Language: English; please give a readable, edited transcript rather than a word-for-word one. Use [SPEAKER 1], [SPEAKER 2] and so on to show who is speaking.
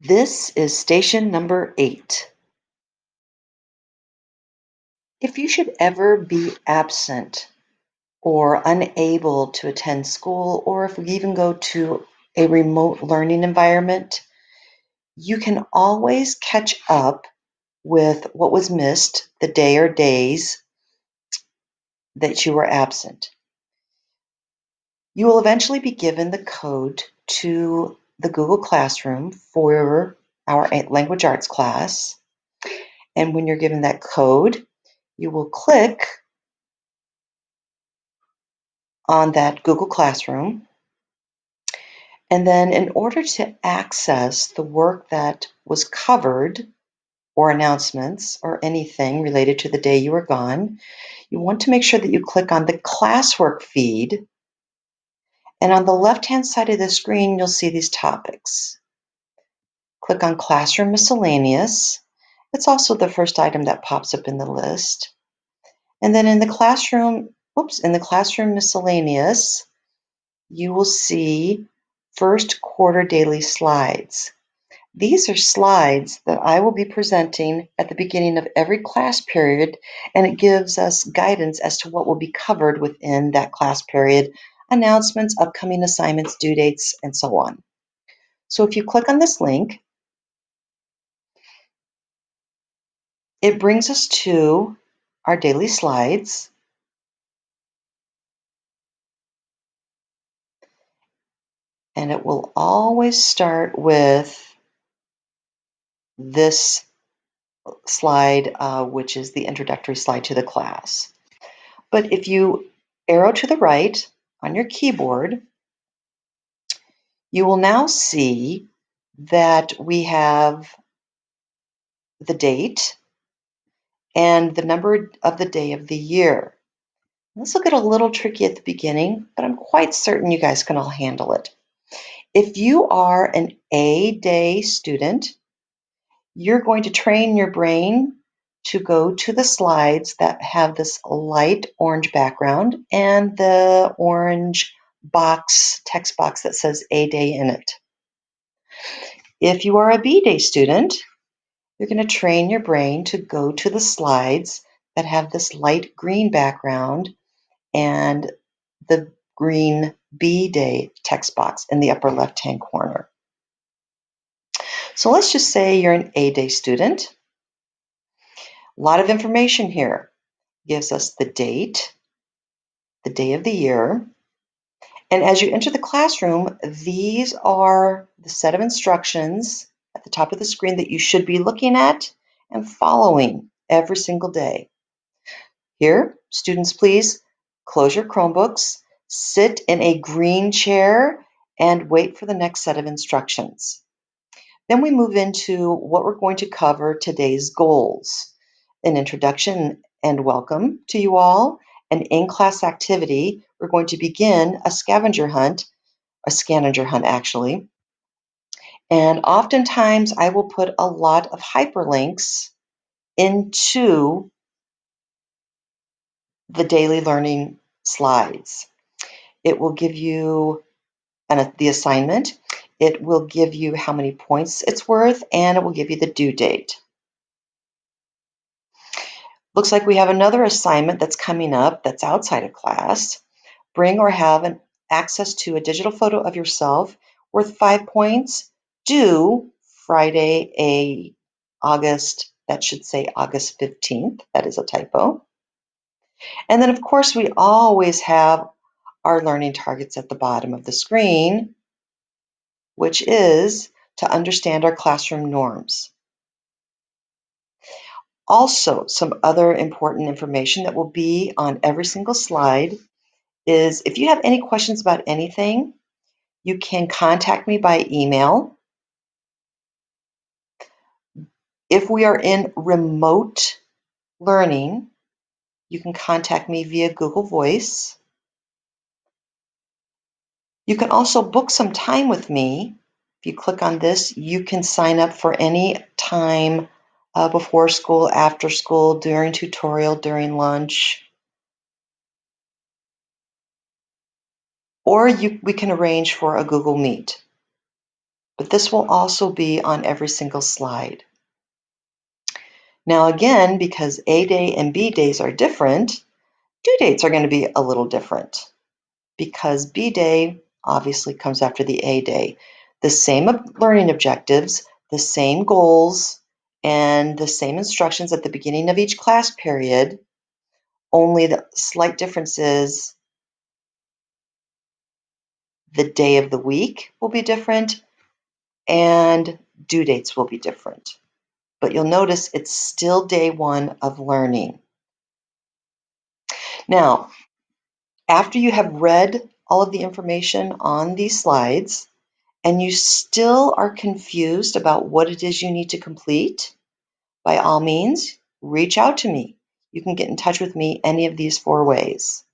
[SPEAKER 1] This is station number 8. If you should ever be absent or unable to attend school, or if we even go to a remote learning environment, you can always catch up with what was missed the day or days that you were absent. You will eventually be given the code to the Google Classroom for our language arts class. And when you're given that code, you will click on that Google Classroom. And then in order to access the work that was covered or announcements or anything related to the day you were gone, you want to make sure that you click on the classwork feed. And on the left-hand side of the screen, you'll see these topics. Click on Classroom Miscellaneous. It's also the first item that pops up in the list. And then in the Classroom Miscellaneous, you will see first quarter daily slides. These are slides that I will be presenting at the beginning of every class period, and it gives us guidance as to what will be covered within that class period, announcements, upcoming assignments, due dates, and so on. So if you click on this link, it brings us to our daily slides. And it will always start with this slide, which is the introductory slide to the class. But if you arrow to the right on your keyboard, you will now see that we have the date and the number of the day of the year. This will get a little tricky at the beginning, but I'm quite certain you guys can all handle it. If you are an A-day student, you're going to train your brain to go to the slides that have this light orange background and the orange text box that says A-day in it. If you are a B-day student, you're going to train your brain to go to the slides that have this light green background and the green B-day text box in the upper left-hand corner. So let's just say you're an A-day student. A lot of information here. Gives us the date, the day of the year. And as you enter the classroom, these are the set of instructions at the top of the screen that you should be looking at and following every single day. Here, students, please close your Chromebooks, sit in a green chair, and wait for the next set of instructions. Then we move into what we're going to cover today's goals. An introduction and welcome to you all. An in-class activity. We're going to begin a scavenger hunt actually. And oftentimes I will put a lot of hyperlinks into the daily learning slides. It will give you the assignment. It will give you how many points it's worth, and it will give you the due date. Looks like we have another assignment that's coming up that's outside of class. Bring or have access to a digital photo of yourself worth 5 points, due Friday, that should say August 15th. That is a typo. And then, of course, we always have our learning targets at the bottom of the screen, which is to understand our classroom norms. Also, some other important information that will be on every single slide is if you have any questions about anything, you can contact me by email. If we are in remote learning, you can contact me via Google Voice. You can also book some time with me. If you click on this, you can sign up for any time before school, after school, during tutorial, during lunch. Or we can arrange for a Google Meet. but this will also be on every single slide. Now again, because A day and B days are different, due dates are going to be a little different because B day obviously comes after the A day. The same learning objectives, the same goals, and the same instructions at the beginning of each class period, only the slight difference is the day of the week will be different and due dates will be different. But you'll notice it's still day one of learning. Now, after you have read all of the information on these slides and you still are confused about what it is you need to complete, by all means, reach out to me. You can get in touch with me any of these 4 ways.